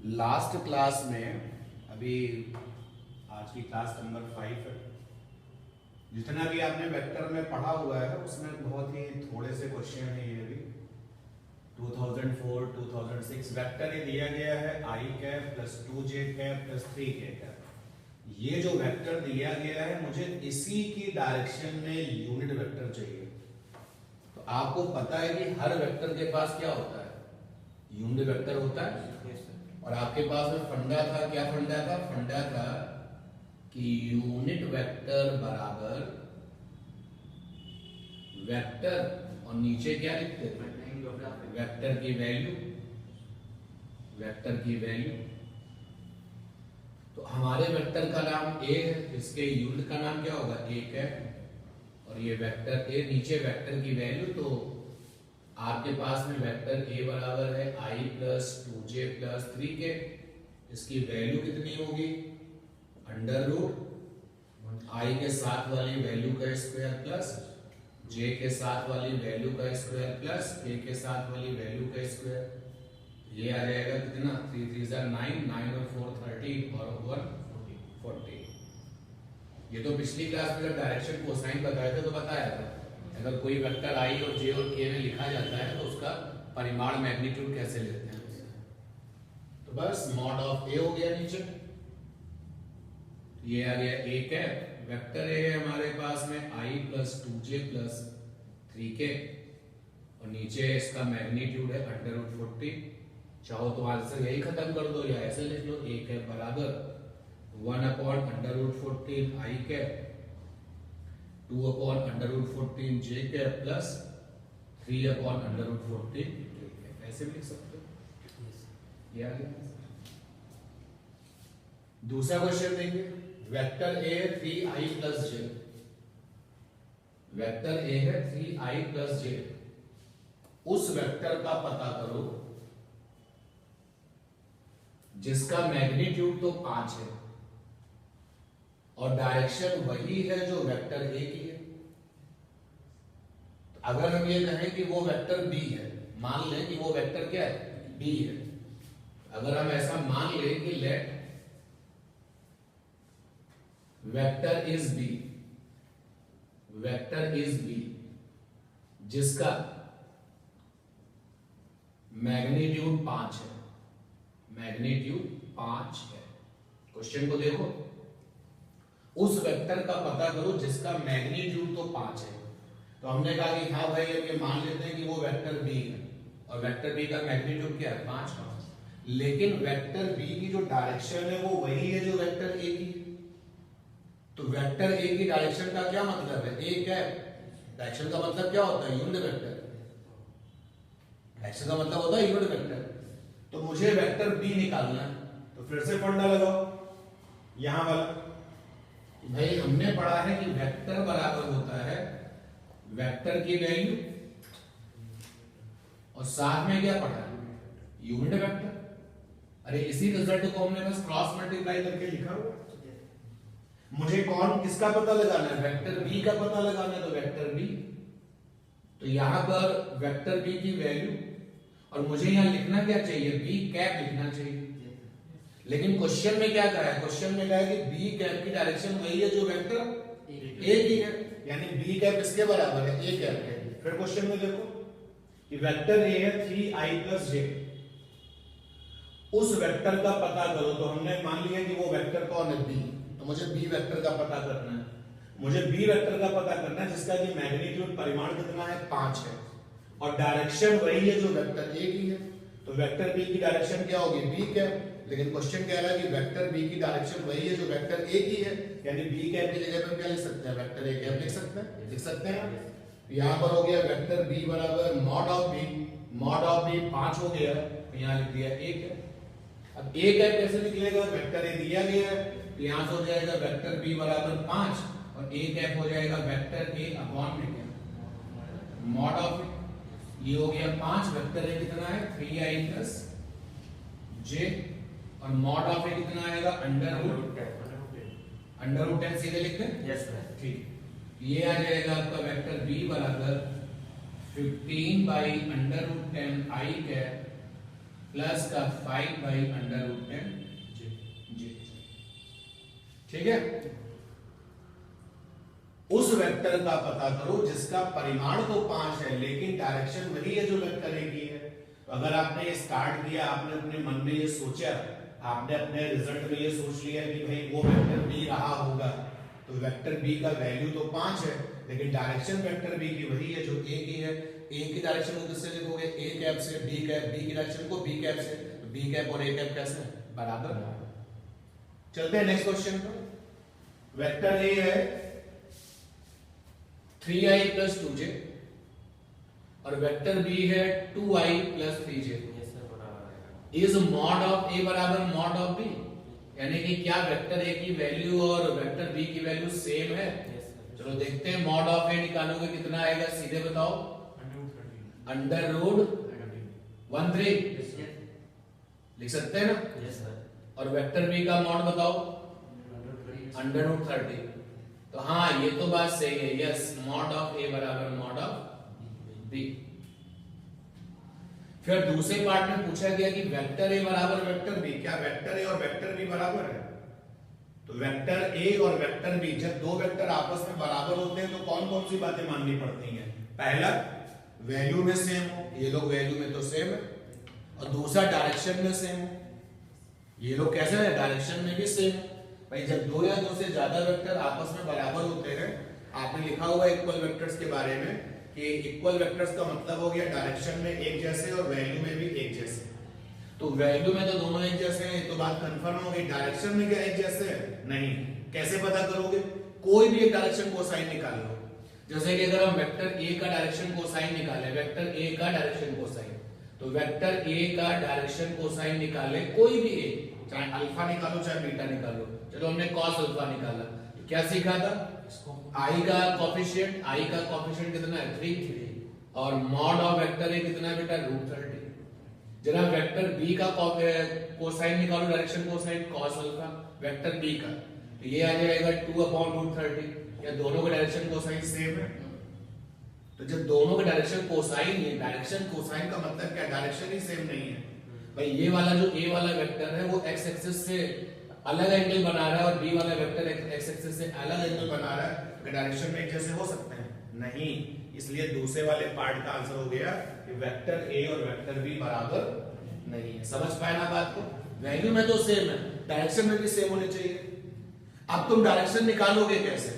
Last class में अभी आज की क्लास नंबर 5 है। जितना भी आपने वेक्टर में पढ़ा हुआ है उसमें बहुत ही थोड़े से क्वेश्चन है। ये भी 2004 2006 वेक्टर ये दिया गया है i cap plus 2j cap plus 3k cap. ये जो वेक्टर दिया गया है मुझे इसी की डायरेक्शन में यूनिट वेक्टर चाहिए। तो आपको पता है कि हर वेक्टर के पास क्या होता है, यूनिट वेक्टर होता है। और आपके पास में फंडा था, क्या फंडा था? फंडा था कि यूनिट वेक्टर बराबर वेक्टर और नीचे क्या लिखते थे? वेक्टर की वैल्यू, वेक्टर की वैल्यू। तो हमारे वेक्टर का नाम ए है, इसके यूनिट का नाम क्या होगा? A cap. और ये वेक्टर ए, नीचे वेक्टर की वैल्यू। तो आपके पास में वेक्टर ए बराबर है i plus 2j plus 3k। इसकी वैल्यू कितनी होगी? अंडर रूट i के साथ वाली वैल्यू का स्क्वायर प्लस j के साथ वाली वैल्यू का स्क्वायर प्लस k के साथ वाली वैल्यू का स्क्वायर। ये आ जाएगा कितना? 3 3 जा 9, 9 और 4 13 और 1 40। ये तो पिछली क्लास में जब डायरेक्शन कोसाइन बताए थे तो बताया था अगर कोई वेक्टर i और j और k में लिखा जाता है तो उसका परिमाण मैग्नीट्यूड कैसे लेते हैं। तो बस मॉड ऑफ a हो गया नीचे, ये आ गया a कैप। वेक्टर a है हमारे पास में i plus 2j plus 3k और नीचे इसका मैग्नीट्यूड है अंडर रूट 40। चाहो तो आंसर यही खत्म कर दो या ऐसे लिख लो, a कैप बराबर 1 upon under root 14 i cap 2 upon under root 14 j cap plus 3 upon under root 14 k cap. ऐसे भी लिख सकते हो। ये आ गया। दूसरा क्वेश्चन देखिए, वेक्टर a है 3i plus j। Vector a है 3i प्लस j। उस वेक्टर का पता करो जिसका मैग्नीट्यूड तो 5 है और डायरेक्शन वही है जो वेक्टर ए की है। तो अगर हम ये कहें कि वो वेक्टर बी है, मान लें कि वो वेक्टर क्या है? बी है। अगर हम ऐसा मान लें कि let vector is B, vector is B जिसका मैग्नीट्यूड 5 है, मैग्नीट्यूड 5 है। क्वेश्चन को देखो, उस वेक्टर का पता करो जिसका मैग्नीट्यूड तो 5 है। तो हमने कहा कि हाँ भाई अब ये मान लेते हैं कि वो वेक्टर बी है और वेक्टर बी का मैग्नीट्यूड क्या है? 5। लेकिन वेक्टर बी की जो डायरेक्शन है वो वही है जो वेक्टर ए की। तो वेक्टर ए की डायरेक्शन का क्या मतलब है? A cap. डायरेक्शन का मतलब क्या होता है? Unit vector. डायरेक्शन का मतलब होता है यूनिट वेक्टर। तो मुझे वेक्टर बी निकालना है, तो फिर से फंडा लगाओ यहां वाला। भाई हमने पढ़ा है कि वेक्टर बराबर होता है वेक्टर की वैल्यू और साथ में क्या पढ़ा है? Unit vector. अरे इसी रिजल्ट को हमने बस क्रॉस मल्टीप्लाई करके लिखा हुआ। मुझे कौन किसका पता लगाना है? वेक्टर बी का पता लगाना है। तो वेक्टर बी, तो यहां पर वेक्टर बी की वैल्यू और मुझे यहां लिखना क्या चाहिए? बी कैप लिखना चाहिए। लेकिन क्वेश्चन में क्या कहा है? क्वेश्चन में कहा है कि बी कैप की डायरेक्शन वही है जो वेक्टर ए की है, यानी बी कैप इसके बराबर है ए कैप के। फिर क्वेश्चन में देखो कि वेक्टर ए है 3i प्लस j। उस वेक्टर का पता करो। तो हमने मान लिया कि वो वेक्टर कौन है? बी। तो मुझे बी वेक्टर का पता करना है। मुझे बी वेक्टर का पता करना है जिसका कि मैग्नीट्यूड परिमाण कितना है? 5 है और डायरेक्शन वही है जो वेक्टर ए की है। तो वेक्टर बी की डायरेक्शन क्या होगी? B cap. लेकिन क्वेश्चन कह रहा है कि वेक्टर बी की डायरेक्शन वही है जो वेक्टर ए की है, यानी बी कैप की जगह पर क्या लिख सकते हैं? वेक्टर ए कैप लिख सकते हैं। लिख सकते हैं। यहां पर हो गया वेक्टर बी बराबर mod of B. Mod of B 5 हो गया, तो यहां लिख दिया ए कैप। अब ए कैप कैसे निकलेगा? वेक्टर ए दिया गया है तो यहां से हो जाएगा वेक्टर बी बराबर 5 और ए कैप हो जाएगा वेक्टर ए अपॉन में क्या? मॉड ऑफ ये हो गया 5। वेक्टर ए कितना है? 3i प्लस j और मॉड ऑफ ए कितना आएगा? अंडर रूट 10 सीधे लिखते हैं। यस सर, ठीक। ये आ जाएगा आपका वेक्टर बी बराबर 15 by under root 10 i cap plus का 5/√10 जे। ठीक है, उस वेक्टर का पता करो जिसका परिमाण तो 5 है लेकिन डायरेक्शन वही है जो वेक्टर ए की है। तो अगर आपने ये स्टार्ट किया, आपने अपने मन में ये सोचा, आपने अपने रिजल्ट में ये सोच लिया कि भाई वो वेक्टर बी रहा होगा, तो वेक्टर बी का वैल्यू तो 5 है लेकिन डायरेक्शन वेक्टर बी की वही है जो ए की है। ए की डायरेक्शन को किससे लिखोगे? ए कैप से। बी कैप, बी की डायरेक्शन को बी कैप से। तो बी कैप और ए कैप कैसे बराबर। चलते हैं नेक्स्ट क्वेश्चन पर। वेक्टर ए है 3i + 2j और वेक्टर बी है 2i + 3j। Is mod of ए बराबर मॉड ऑफ बी, यानी कि क्या वेक्टर ए की वैल्यू और वेक्टर बी की वैल्यू सेम है? चलो देखते हैं। मॉड ऑफ ए निकालोगे कितना आएगा, सीधे बताओ। √13 लिख सकते हैं ना। और वेक्टर बी का मॉड बताओ, √30। तो हाँ, ये तो बात सही है। यस, मॉड ऑफ ए बराबर मॉड ऑफ बी। फिर दूसरे पार्ट में पूछा गया कि वेक्टर ए बराबर वेक्टर बी, क्या वेक्टर ए और वेक्टर बी बराबर है? तो वेक्टर ए और वेक्टर बी, जब दो वेक्टर आपस में बराबर होते हैं तो कौन कौन सी बातें माननी पड़ती हैं? पहला, वैल्यू में सेम हो, ये लोग वैल्यू में तो सेम है। और दूसरा, डायरेक्शन में सेम हो, ये लोग कैसे है? डायरेक्शन में भी सेम है। भाई जब दो या दो से ज्यादा वेक्टर आपस में बराबर होते हैं, आपने लिखा हुआ इक्वल वेक्टर्स के बारे में कि इक्वल वेक्टर्स का मतलब हो गया डायरेक्शन में एक जैसे और वैल्यू में भी एक जैसे। तो वैल्यू में तो दोनों एक जैसे हैं, तो बात कंफर्म हो गई। डायरेक्शन में क्या एक जैसे है? नहीं। कैसे पता करोगे? कोई भी एक डायरेक्शन कोसाइन निकाल लो। जैसे कि अगर हम वेक्टर ए का डायरेक्शन कोसाइन निकाले, वेक्टर ए का डायरेक्शन कोसाइन, तो वेक्टर ए का डायरेक्शन कोसाइन निकाले कोई भी ए, चाहे अल्फा निकालो चाहे बीटा निकालो। चलो हमने कॉस अल्फा निकाला, तो क्या सीखा था? आई का कोफिशिएंट कितना है? 3 और मॉड ऑफ वेक्टर ए कितना है बेटा? √30। जरा वेक्टर बी का कोसाइन निकालो, direction cosine cos alpha vector B का, तो ये आ जाएगा 2/√30। या दोनों का डायरेक्शन कोसाइन सेम है? तो जब दोनों का डायरेक्शन कोसाइन है, डायरेक्शन कोसाइन का मतलब क्या? डायरेक्शन ही सेम नहीं है। भाई ये वाला जो ए वाला वेक्टर है वो एक्स एक्सिस से अलग एंगल बना रहा है और बी वाला वेक्टर एक्स एक्सिस से अलग एंगल बना रहा है, तो डायरेक्शन में एक जैसे हो सकते हैं? नहीं। इसलिए दूसरे वाले पार्ट का आंसर हो गया कि वेक्टर ए और वेक्टर बी बराबर नहीं है। समझ पाए ना बात को? वैल्यू में तो सेम है, डायरेक्शन में भी सेम होने चाहिए। अब तुम डायरेक्शन निकालोगे कैसे?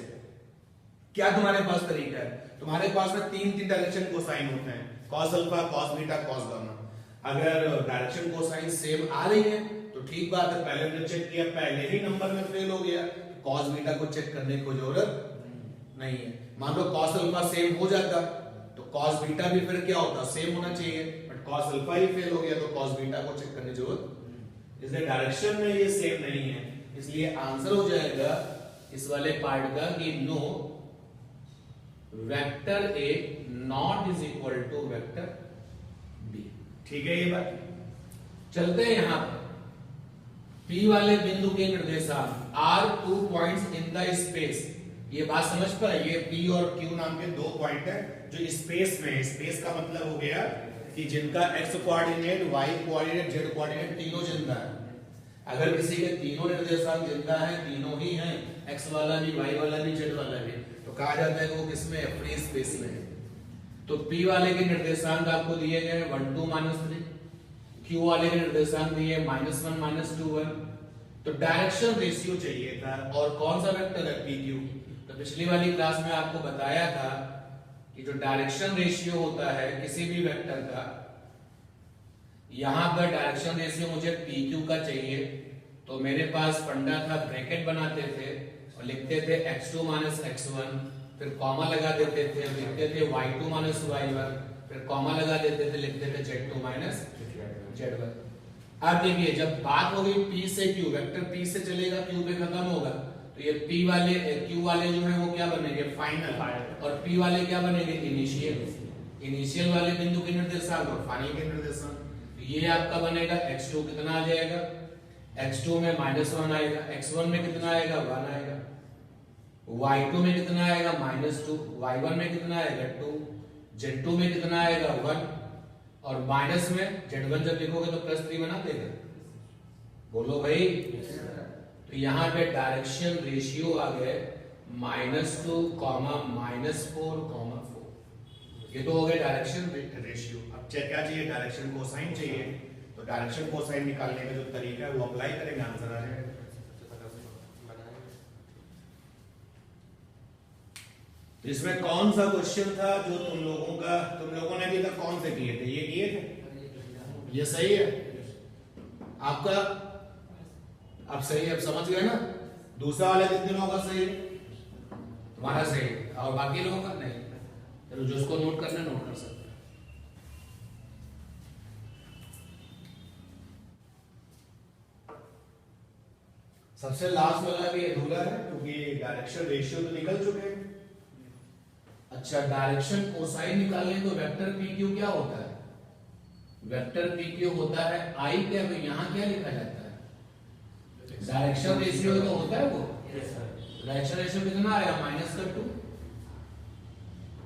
क्या तुम्हारे पास तरीका है? तुम्हारे पास में तीन डायरेक्शन कोसाइन होते हैं, cos alpha, cos beta, cos gamma. अगर डायरेक्शन कोसाइन सेम आ रही है तो ठीक बात है, पहले हमने चेक किया, पहले ही नंबर में फेल हो गया, कॉस बीटा को चेक करने की जरूरत नहीं है। मान लो कॉस अल्फा सेम हो जाता तो कॉस बीटा भी फिर क्या होता? सेम होना चाहिए, but cos alpha he fail हो गया तो कॉस बीटा को चेक करने की जरूरत। इसलिए डायरेक्शन में ये सेम नहीं है, इसलिए आंसर हो जाएगा इस वाले पार्ट का कि no, vector A not is equal to vector B. ठीक है ये बात। चलते हैं यहां पर P वाले बिंदु के निर्देशांक are 2 points in the space. ये बात समझ पाए? ये P और Q नाम के दो पॉइंट है जो स्पेस में है। स्पेस का मतलब हो गया कि जिनका x coordinate, y coordinate, z coordinate तीनों जिंदा है। अगर किसी के तीनों निर्देशांक जिंदा है, तीनों ही हैं, x वाला भी, y वाला भी, z वाला भी, तो कहा जाता है कि वो किसमें है? फ्री स्पेस में है। तो P वाले के निर्देशांक आपको दिए गए 1 2 -3, Q वाले के निर्देशांक दिए -1 -2 1। तो डायरेक्शन रेशियो चाहिए था, और कौन सा वेक्टर है? PQ। तो पिछली वाली क्लास में आपको बताया था कि जो डायरेक्शन रेशियो होता है किसी भी वेक्टर का, यहां पर डायरेक्शन रेशियो मुझे PQ का चाहिए, तो मेरे पास फंडा था, ब्रैकेट बनाते थे और लिखते थे x2 - x1, फिर कॉमा लगा देते थे, लिखते थे y2 - y1, फिर कॉमा लगा देते थे, लिखते थे z2 - z1। अब देखिए, जब बात होगी P से Q, वेक्टर P से चलेगा Q पे खत्म होगा, तो ये P वाले Q वाले जो है वो क्या बनेंगे? फाइनल। और P वाले क्या बनेंगे? इनिशियल। इनिशियल वाले बिंदु के निर्देशांक और फाइनल के निर्देशांक। तो ये आपका बनेगा x2 कितना आ जाएगा? x2 में -1 आएगा, x1 में कितना आएगा? 1 आएगा, y2 में कितना आएगा? -2, y1 में कितना आएगा? 2, z2 में कितना आएगा? 1, और माइनस में z1 जब लिखोगे तो +3 बना देगा। बोलो भाई। तो यहाँ पे डायरेक्शन रेशियो आ गए -2, -4, 4। ये तो हो गया डायरेक्शन रेशियो। अब क्या चाहिए? डायरेक्शन कोसाइन चाहिए। तो डायरेक्शन कोसाइन निकालने का जो तरीका है वो अप्लाई करेंगे, आंसर आ जाएगा। इसमें कौन सा क्वेश्चन था जो तुम लोगों ने अभी तक कौन से किए थे? ये किए थे? ये सही है आपका? अब सही है, अब समझ गए ना? दूसरा वाला कितने लोगों का सही है? तुम्हारा सही है, और बाकी लोगों का नहीं। चलो जिसको नोट करना है नोट कर सकते हैं। सबसे लास्ट वाला भी अधूरा है क्योंकि डायरेक्शन रेशियो तो निकल चुके हैं। अच्छा, डायरेक्शन कोसाइन निकालने तो वेक्टर PQ क्या होता है? वेक्टर PQ होता है I क्या? तो यहाँ क्या लिखा जाता है? डायरेक्शन रेशियो तो होता है वो। डायरेक्शन रेशियो कितना आएगा? -2।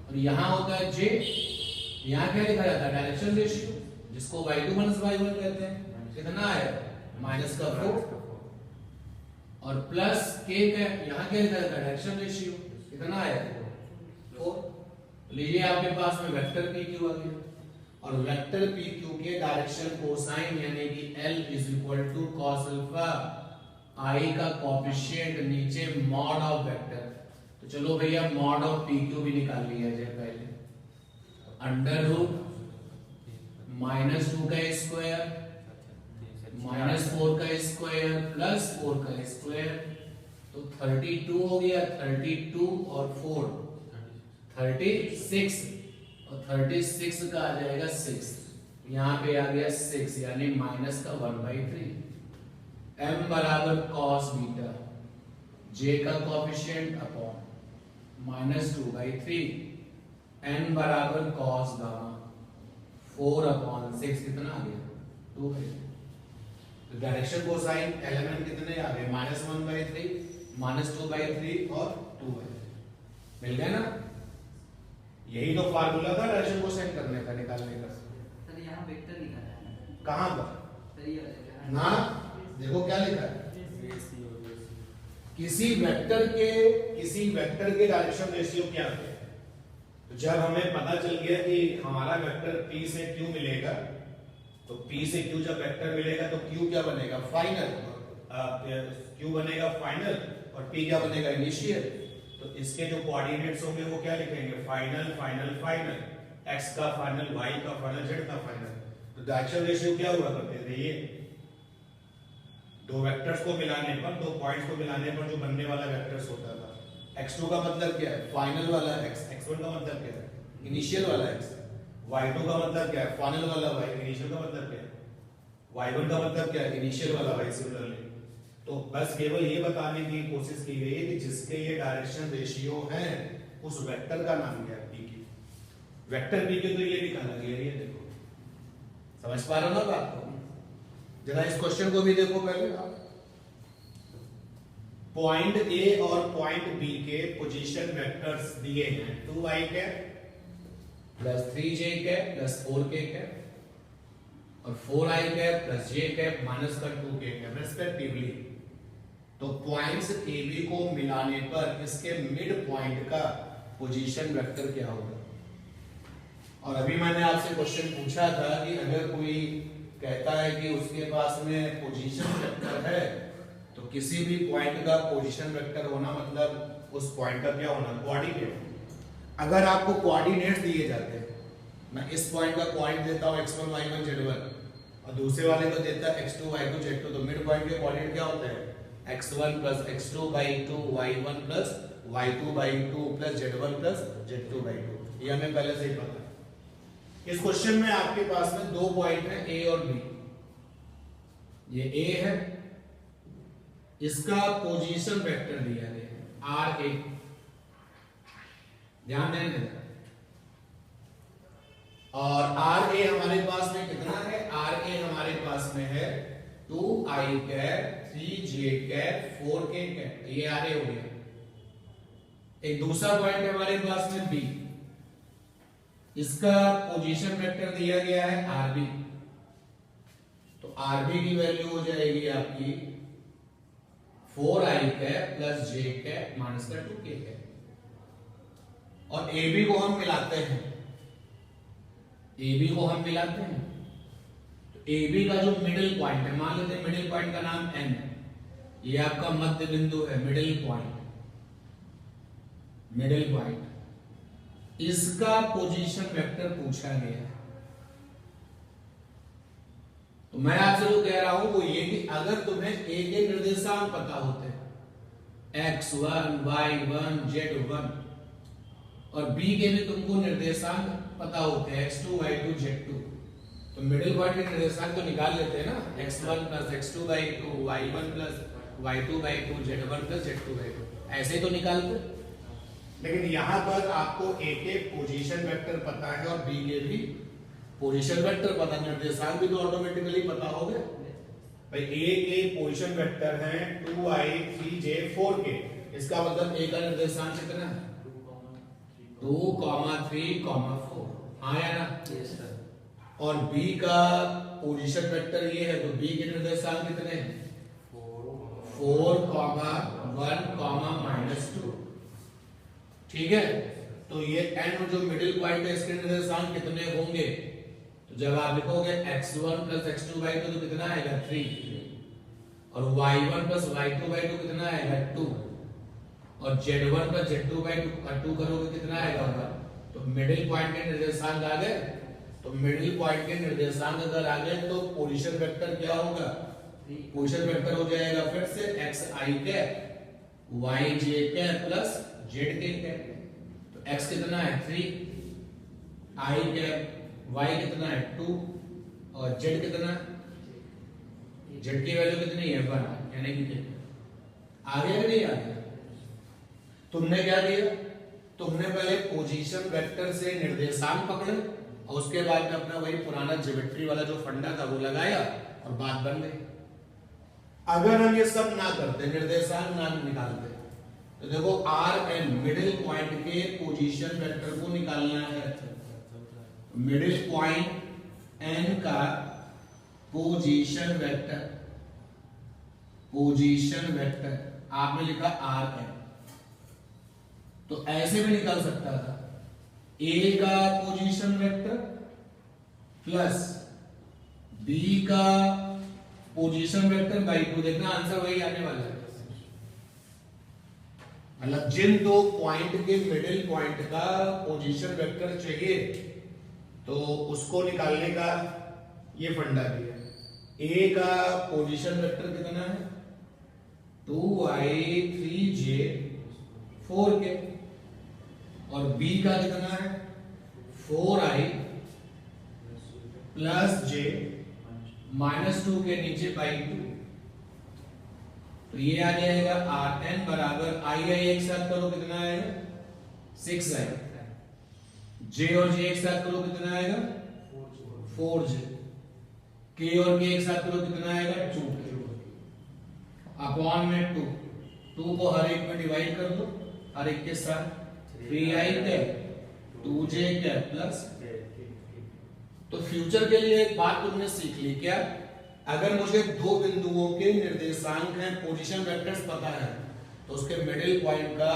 और यहाँ होता है J। यहाँ क्या लिखा जाता है? डायरेक्शन रेशियो, जिसको y2 - y1 कहते हैं। कितना आएगा? -4। और प्लस K का यहाँ क्या लिखा जाता है? Direction ratio. कितना आएगा? 4। लीजिए आपके पास में वेक्टर PQ आ गया, और वेक्टर PQ के डायरेक्शन कोसाइन यानी कि L = cos अल्फा, I का कोएफिशिएंट नीचे मॉड ऑफ वेक्टर। तो चलो भैया मॉड ऑफ PQ भी निकाल लिया जाए पहले। √-2 का स्क्वायर -4 का स्क्वायर +4 का स्क्वायर, तो 32 हो गया। 32 और 4 36, और 36 का आ जाएगा 6। यहाँ पे आ गया 6 यानी -1/3। m बराबर cos बीटा, j का कोएफिशिएंट अपॉन -2/3, n बराबर cos गामा 4/6। कितना आ गया? 2/3। तो डायरेक्शन कोसाइन एलिमेंट कितने आ गए? -1/3, -2/3 और 2/3। मिल गया ना? यही तो फार्मूला था डायरेक्शन कोसाइन करने का, निकालने का। सर यहाँ वेक्टर निकाला है। कहां पर? सर ये वाला है। ना देखो क्या लिखा है? किसी वेक्टर के डायरेक्शन रेशियो क्या है? तो जब हमें पता चल गया कि हमारा वेक्टर P से Q मिलेगा, तो P से Q जब वेक्टर मिलेगा तो Q क्या बनेगा? फाइनल। Q बनेगा फाइनल और P क्या बनेगा? इनिशियल। तो इसके जो कोऑर्डिनेट्स होंगे वो क्या लिखेंगे? Final, final, final. x का फाइनल, y का फाइनल, z का फाइनल। तो डायरेक्शन रेशियो क्या हुआ करते थे? ये दो वेक्टर्स को मिलाने पर, दो पॉइंट्स को मिलाने पर जो बनने वाला वेक्टर्स होता था। x2 का मतलब क्या है? फाइनल वाला x। x1 का मतलब क्या है? इनिशियल वाला x। y2 का मतलब क्या है? फाइनल वाला y। इनिशियल का मतलब क्या है? y1 का मतलब क्या है? इनिशियल वाला y। सिमिलरली तो बस केवल ये बताने की कोशिश की गई है कि जिसके ये डायरेक्शन रेशियो हैं उस वेक्टर का नाम क्या है? PQ। वेक्टर PQ तो ये निकाला गया। ये देखो, समझ पा रहे हो ना बात को? जरा इस क्वेश्चन को भी देखो पहले आप। पॉइंट A और पॉइंट B के पोजीशन वेक्टर्स दिए हैं 2i cap plus 3j cap plus 4k cap और 4i cap plus j cap minus का 2k कैप रेस्पेक्टिवली। तो पॉइंट्स AB को मिलाने पर इसके मिड पॉइंट का पोजीशन वेक्टर क्या होगा? और अभी मैंने आपसे क्वेश्चन पूछा था कि अगर कोई कहता है कि उसके पास में पोजीशन वेक्टर है तो किसी भी पॉइंट का पोजीशन वेक्टर होना मतलब उस पॉइंट का क्या होना? कोऑर्डिनेट। अगर आपको कोऑर्डिनेट्स दिए जाते हैं, मैं इस पॉइंट का पॉइंट देता हूं x1 y1 z1 और दूसरे वाले को देता है x2 y2 z2, तो मिड पॉइंट के कोऑर्डिनेट क्या होते हैं? x1 plus x2/2 y1 plus y2/2 plus z1 plus z2/2। ये हमें पहले से ही पता है। इस क्वेश्चन में आपके पास में दो पॉइंट है A और B। ये A है, इसका पोजीशन वेक्टर दिया गया है RA। ध्यान देंगे। और RA हमारे पास में कितना है? RA हमारे पास में है 2i cap 3j cap 4k cap. ये RA हो गया। एक दूसरा पॉइंट है हमारे पास में B। इसका पोजीशन वेक्टर दिया गया है आरबी, तो आरबी की वैल्यू हो जाएगी आपकी 4i कैप प्लस जे कैप माइनस का 2k कैप, और AB को हम मिलाते हैं, AB को हम मिलाते हैं, तो AB का जो मिडिल पॉइंट है, मान लेते हैं मिडिल पॉइंट का नाम N है, ये आपका मध्य बिंदु है, मिडिल पॉइंट, मिडिल पॉइंट, इसका पोजीशन वेक्टर पूछा गया है। तो मैं आपसे जो कह रहा हूं वो ये कि अगर तुम्हें A के निर्देशांक पता होते हैं x1, y1, z1, और B के भी तुमको निर्देशांक पता होते हैं x2, y2, z2, तो मिडिल पॉइंट के निर्देशांक तो निकाल लेते हैं ना, x1 plus x2 by 2, y1 plus y2 by 2, z1 plus z2 by 2, ऐसे ही तो निकालते। लेकिन यहां पर आपको ए के पोजीशन वेक्टर पता है और बी के भी पोजीशन वेक्टर पता, निर्देशांक भी तो ऑटोमेटिकली पता हो गए। भाई ए के पोजीशन वेक्टर हैं 2i 3j 4k, इसका मतलब A का निर्देशांक कितना है? 2, 3, 4, हाँ या ना? Yes sir. और B का पोजीशन वेक्टर ये है, तो B के निर्देशांक कितने हैं? 4, 1, -2, ठीक है। तो ये n जो मिडिल पॉइंट है इसके निर्देशांक कितने होंगे? तो जब आप लिखोगे x1 प्लस x2 बाई 2 तो कितना आएगा 3, और y1 प्लस y2 बाई 2 कितना आएगा 2, और z1 प्लस z2 बाई 2 करोगे कितना आएगा? तो मिडिल पॉइंट के निर्देशांक आ गए। तो मिडिल पॉइंट के निर्देशांक अगर आ गए तो पोजीशन वेक्टर क्या होगा? पोजीशन वेक्टर हो जाएगा फिर से xi cap yj cap plus zk cap. तो x कितना है 3, i कैप y कितना है 2, और z कितना है, z की वैल्यू कितनी है 1, यानी कि आ गया कि नहीं आ गया? तुमने क्या किया? तुमने पहले पोजीशन वेक्टर से निर्देशांक पकड़े और उसके बाद में अपना वही पुराना ज्योमेट्री वाला जो फंडा था वो लगाया और बात बन गई। अगर हम ये सब ना करते, निर्देशांक ना निकालते, तो देखो Rn मिडिल पॉइंट के पोजीशन वेक्टर को निकालना है। मिडिल पॉइंट n का पोजीशन वेक्टर, पोजीशन वेक्टर आपने लिखा Rn, तो ऐसे भी निकाल सकता था, A का पोजीशन वेक्टर प्लस B का पोजीशन वेक्टर बाई 2, देखना आंसर वही आने वाला है। मतलब जिन दो पॉइंट के मिडिल पॉइंट का पोजीशन वेक्टर चाहिए तो उसको निकालने का ये फंडा भी है। A का पोजीशन वेक्टर कितना है 2i 3j 4k, और B का कितना है 4i प्लस j -2 के नीचे बाई 2, तो ये आ जाएगा Rn बराबर i एक साथ करो कितना आएगा 6i, j और j एक साथ करो कितना आएगा 4j, k और k एक साथ करो कितना आएगा 2k, अपॉन में 2 को हर एक में डिवाइड कर दो, हर एक के साथ 3i cap 2j cap plus. तो फ्यूचर के लिए एक बात तुमने सीख ली क्या? अगर मुझे दो बिंदुओं के निर्देशांक हैं, पोजीशन वेक्टर्स पता है, तो उसके मिडिल पॉइंट का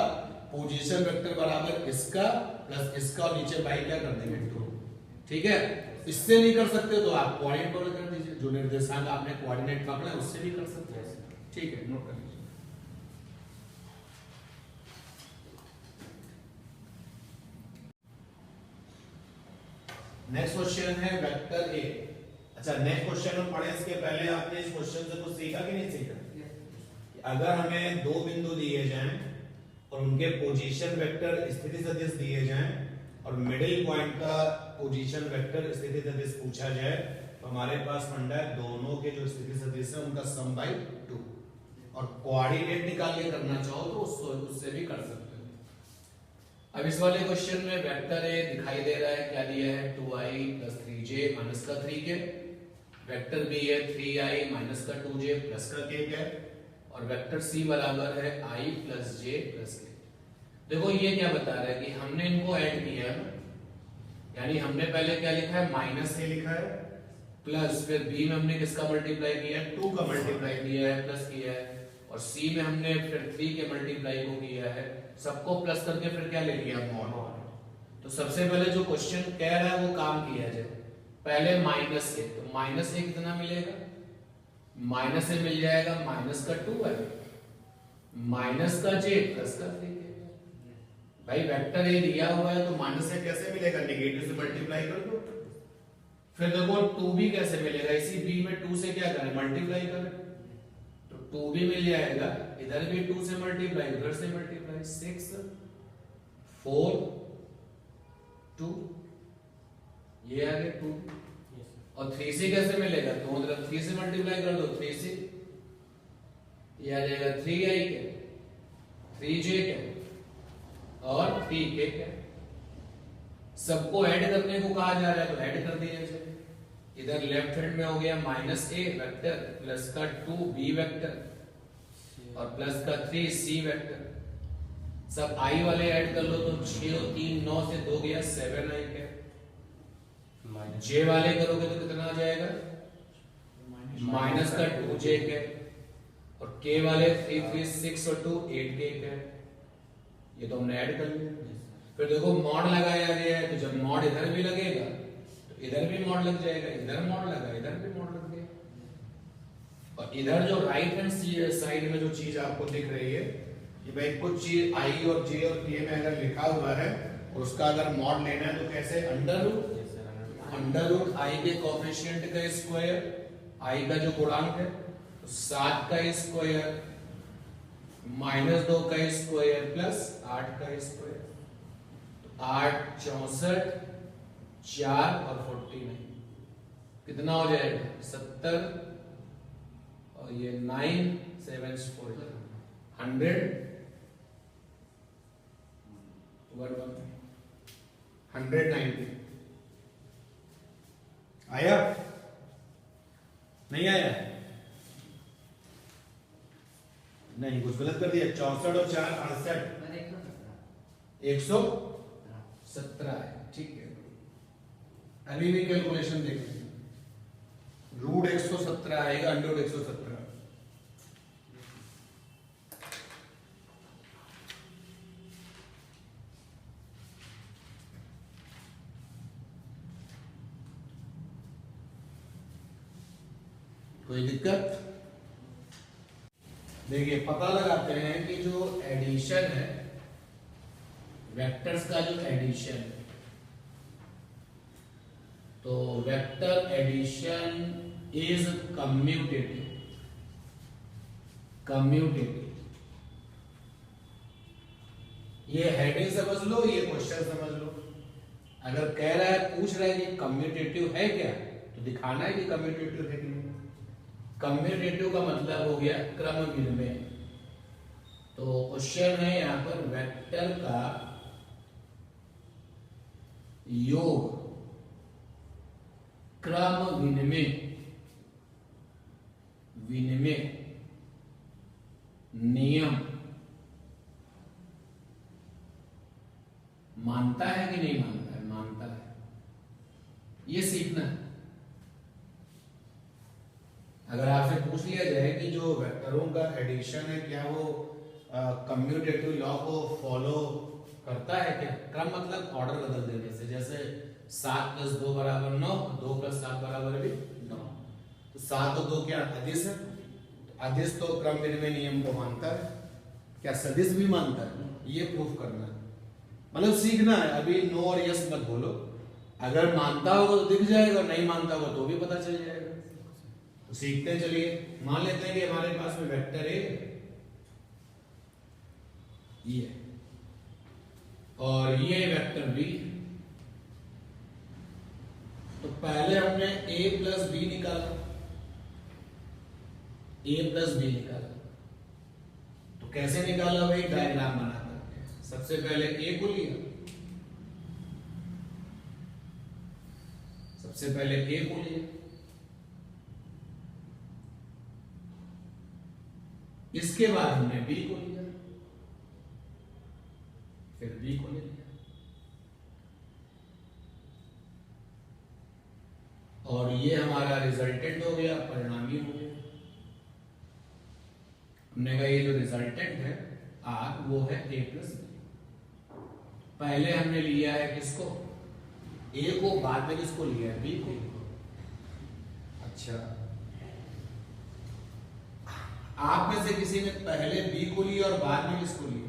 पोजीशन वेक्टर बराबर इसका प्लस इसका, और नीचे बाई क्या कर देंगे 2, ठीक है। इससे नहीं कर सकते तो आप कोऑर्डिनेट पर कर दीजिए, जो निर्देशांक आपने कोऑर्डिनेट पकड़ा है उससे भी कर सकते हैं, ठीक है, नोट कर लीजिए। नेक्स्ट क्वेश्चन है वेक्टर ए। अच्छा, नेक्स्ट क्वेश्चन हम पढ़े इसके पहले आपने इस क्वेश्चन से कुछ सीखा कि नहीं सीखा? अगर हमें दो बिंदु दिए जाएं और उनके पोजीशन वेक्टर स्थिति सदिश दिए जाएं और मिडिल पॉइंट का पोजीशन वेक्टर स्थिति सदिश पूछा जाए, तो हमारे पास फंडा है दोनों के जो स्थिति सदिश है उनका सम बाई 2, और कोऑर्डिनेट निकाल के करना चाहो तो उससे भी कर सकते हो। अब इस वाले क्वेश्चन में वेक्टर ए दिखाई दे रहा है, क्या दिया है 2i प्लस 3j माइनस का 3k, वेक्टर बी है 3i माइनस का 2j प्लस का k है, और वेक्टर सी बराबर है i plus j plus k। देखो ये क्या बता रहा है कि हमने इनको ऐड किया, यानी हमने पहले क्या लिखा है, माइनस ए लिखा है, प्लस फिर बी में हमने किसका मल्टीप्लाई किया है, 2 का मल्टीप्लाई किया है, प्लस किया है, और सी में हमने फिर 3 के मल्टीप्लाई को किया है, सबको प्लस करके फिर क्या ले लिया, मॉड। तो सबसे पहले जो क्वेश्चन कह रहा है वो काम किया जाए। पहले माइनस ए, तो माइनस ए कितना मिलेगा, माइनस से मिल जाएगा माइनस का 2 है, माइनस का जे प्लस का 3। भाई वेक्टर ए दिया हुआ है तो माइनस से कैसे मिलेगा, नेगेटिव से मल्टीप्लाई कर दो। फिर देखो 2b कैसे मिलेगा, इसी b में 2 से क्या करें, मल्टीप्लाई करें, तो 2b मिल जाएगा, इधर भी 2 से मल्टीप्लाई, उधर से मल्टीप्लाई, 6 4 2, ये आ गया 2। और 3 से कैसे मिलेगा, तो मतलब 3 से मल्टीप्लाई कर दो, 3 से ये आ जाएगा 3i के 3j के और t के क्या, सबको ऐड करने को कहा जा रहा है तो ऐड कर दिया जाए। इधर लेफ्ट हैंड में हो गया माइनस ए वेक्टर प्लस का 2 बी वेक्टर और प्लस का 3 सी वेक्टर, सब आई वाले ऐड कर लो तो 6 और 3 9 से 2 गया 7 आई के, जे वाले करोगे तो कितना आ जाएगा, माइनस का 2 जे के, और के वाले 3 3 6 और 2 8 के है, ये तो हमने ऐड कर लिया। फिर देखो मॉड लगाया गया है, तो जब मॉड इधर भी लगेगा तो इधर भी मॉड लग जाएगा, इधर मॉड लगा इधर भी मॉड लग गया। और इधर जो राइट हैंड साइड में जो चीज आपको दिख रही है, ये भाई कुछ चीज आई और जे और के में अगर लिखा हुआ है और उसका अगर मॉड लेना है तो कैसे, अंडर रूट आई के कोएफिशिएंट का स्क्वायर, आई का जो गुणांक है तो 7 का स्क्वायर माइनस 2 का स्क्वायर प्लस 8 का स्क्वायर, 8 64 4 और 49 कितना हो जाएगा 70, और ये 9 7 4 100 190 आया नहीं आया, नहीं कुछ गलत कर दिया, 64 और 4 68 मैंने 117 है, ठीक है। अभी भी कैलकुलेशन देख लेंगे, रूट 117 आएगा, अंडर 117। कोई दिक्कत, देखिए पता लगाते हैं कि जो एडिशन है, वेक्टर्स का जो एडिशन है, तो वेक्टर एडिशन इज कम्यूटेटिव, ये हेडिंग समझ लो, ये क्वेश्चन समझ लो। अगर कह रहा है, पूछ रहा है कि कम्यूटेटिव है क्या, तो दिखाना है कि कम्यूटेटिव है कि नहीं। कम्यूटेटिव का मतलब हो गया क्रम विनिमय। तो क्वेश्चन है यहां पर वेक्टर का योग क्रम विनिमय नियम मानता है कि नहीं मानता है, मानता है, ये सीखना है। अगर आपसे पूछ लिया जाए कि जो वेक्टरों का एडिशन है क्या वो कम्यूटेटिव लॉ को फॉलो करता है क्या, क्रम मतलब ऑर्डर बदल देने से, जैसे 7 + 2 = 9, 2 + 7 = 9, तो 7 और 2 क्या अदिश है, अदिश तो क्रम विनिमय नियम को मानता है, क्या सदिश भी मानता है, ये प्रूफ करना है, मतलब सीखना है। अभी नो और यस मत बोलो, अगर मानता होगा तो दिख जाएगा, नहीं मानता होगा तो भी पता चल जाएगा। तो सीखते चलिए, मान लेते हैं कि हमारे पास में वेक्टर ए ये और ये वेक्टर बी, तो पहले हमने a + b निकाला, तो कैसे निकाला भाई, डायग्राम बना करके। सबसे पहले a को लिया, इसके बाद हमने b को लिया, फिर b को ले लिया, और ये हमारा रिजल्टेंट हो गया, परिणामी हो गया। हमने कहा ये जो रिजल्टेंट है आर वो है ए प्लस बी। पहले हमने लिया है किसको, ए को, बाद में किसको लिया है, बी को। अच्छा, आप में से किसी ने पहले बी को लिया और बाद में किसको लिया,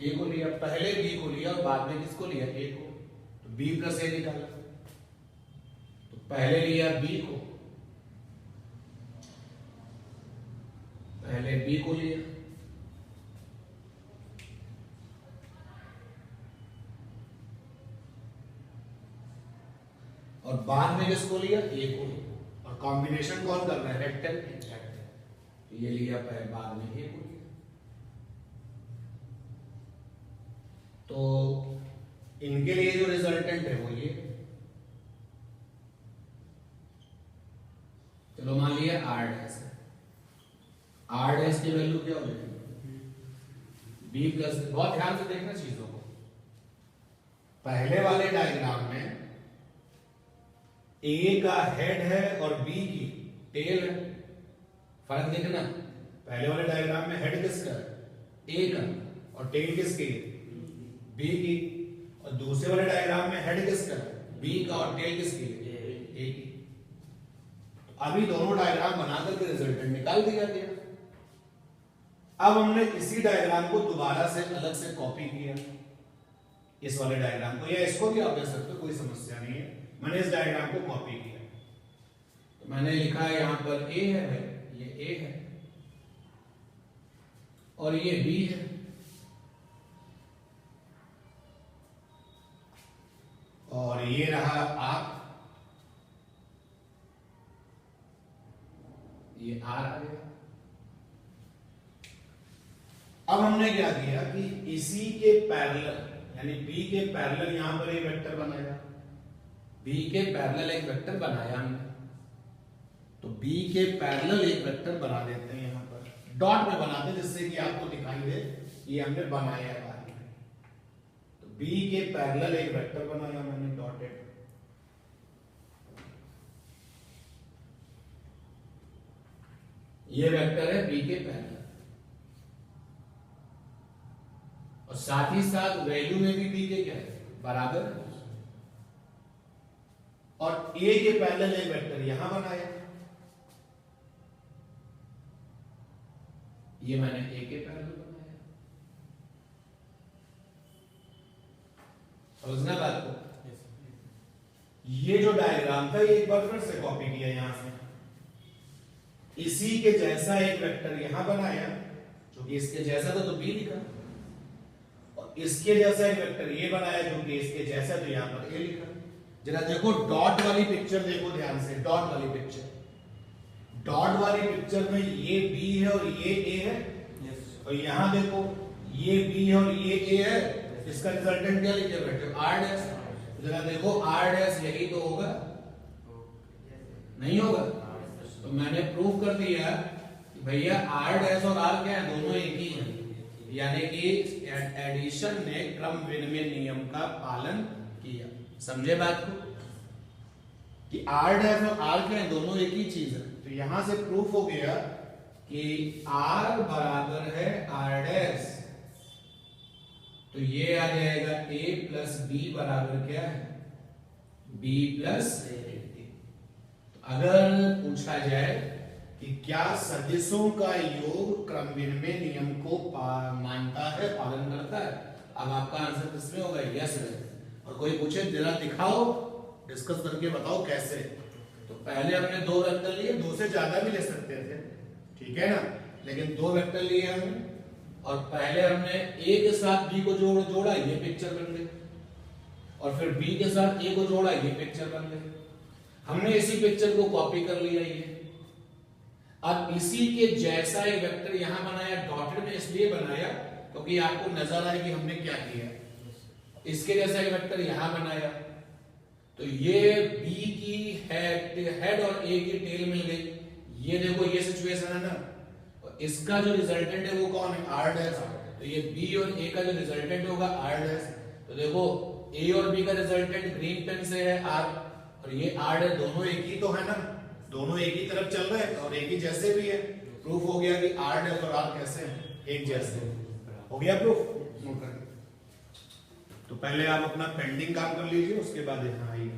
ए को लिया। पहले बी को लिया और बाद में किसको लिया, ए को। तो बी प्लस ए निकाला। तो पहले लिया बी को, पहले बी को लिया, और बाद में किसको लिया, ए को लिया। और कॉम्बिनेशन कौन कर रहा है, रेक्टल। ये लिया पहले, बाद में ए को लिया। तो इनके लिए जो रिजल्टेंट है वो ये, चलो मान लिया आर डैश है। आर डैश की वैल्यू क्या हो जाएगी, बी प्लस। बहुत ध्यान से देखना चीजों को। पहले वाले डायग्राम में ए का हेड है और बी की टेल है। फर्क देखना, पहले वाले डायग्राम में हेड किसका है, ए का, और टेल किसकी, बी की। और दूसरे वाले डायग्राम में हेड किसका है, बी का, और टेल किसकी, ए की। अभी दोनों डायग्राम बनाकर के रिजल्टेंट निकाल दिया गया। अब हमने इसी डायग्राम को दोबारा से अलग से कॉपी किया, इस वाले डायग्राम को, या इसको भी आप दे सकते हो, कोई समस्या नहीं है। मैंने इस डायग्राम को कॉपी किया, तो मैंने लिखा है यहां पर ए है, ये ए है, और ये बी है, और ये रहा आप, ये आर आ गया। अब हमने क्या किया कि इसी के पैरेलल, यानी बी के पैरेलल यहां पर एक वेक्टर बनाया, बी के पैरेलल एक वेक्टर बनाया हमने। तो बी के पैरेलल एक वेक्टर बना देते हैं, यहां पर डॉट में बनाते हैं, जिससे कि आपको दिखाई दे ये हमने बनाया है बाहर में। तो बी के पैरेलल एक वेक्टर बनाया मैंने, डॉटेड। ये वेक्टर है बी के पैरेलल, और साथ ही साथ वैल्यू में भी बी के क्या है, बराबर है। और ए के पैरेलल एक वेक्टर यहां बनाया, ये मैंने ए के पैरेलल बनाया। समझना बात को। ये जो डायग्राम था ये एक बार फिर से कॉपी किया यहां से, इसी के जैसा एक वेक्टर यहां बनाया, जो कि इसके जैसा था तो बी लिखा, और इसके जैसा एक वेक्टर ये बनाया जो कि इसके जैसा, तो यहां पर ए लिखा। जरा देखो डॉट वाली पिक्चर, देखो ध्यान से, डॉट वाली पिक्चर। डॉट वाली पिक्चर में ये बी है और ये ए है, और यहां देखो ये बी है और ये ए है। इसका रिजल्टेंट क्या लिखे बैठे हो, आर डैश। जरा देखो आर डैश यही तो होगा, नहीं होगा? तो मैंने प्रूव कर दिया कि भैया आर डैश और आर क्या है, दोनों एक ही हैं। यानी कि एडिशन ने क्रम विनिमय नियम का पालन किया। समझे बात को कि आर डैश और आर क्या है, दोनों एक ही चीज है। तो यहां से प्रूफ हो गया कि आर बराबर है आर डैश, तो ये आ जाएगा a प्लस बी बराबर क्या है, b प्लस ए। अगर पूछा जाए कि क्या सदिशों का योग क्रम विनिमय नियम को मानता है, पालन करता है, अब आपका आंसर किसमें होगा, यस है। और कोई पूछे जरा दिखाओ, डिस्कस करके बताओ कैसे, तो पहले हमने दो वेक्टर लिए, दो से ज्यादा भी ले सकते थे, ठीक है ना, लेकिन दो वेक्टर लिए हमने, और पहले हमने ए के साथ बी को जोड़ा, ये पिक्चर बन गई, और फिर बी के साथ ए को जोड़ा, ये पिक्चर बन गई। हमने इसी पिक्चर को कॉपी कर लिया ये। अब इसी के जैसा एक वेक्टर यहां बनाया, डॉटेड में इसलिए बनाया क्योंकि आपको नजर आए कि हमने क्या किया। इसके जैसा एक वेक्टर यहां बनाया, तो ये बी की हेड और ए की टेल मिल गई। ये देखो ये सिचुएशन है ना, और इसका जो रिजल्टेंट है वो कौन है, आर डैश। तो ये बी और ए का जो रिजल्टेंट होगा आर डैश। तो देखो ए और बी का रिजल्टेंट ग्रीन पेन से है आर, और ये आर है, दोनों एक ही तो है ना, दोनों एक ही तरफ चल रहे हैं और एक ही जैसे भी है। प्रूफ हो गया कि आर डैश और आर कैसे हैं, एक जैसे। हो गया प्रूफ। तो पहले आप अपना पेंडिंग काम कर लीजिए, उसके बाद यहाँ आइए।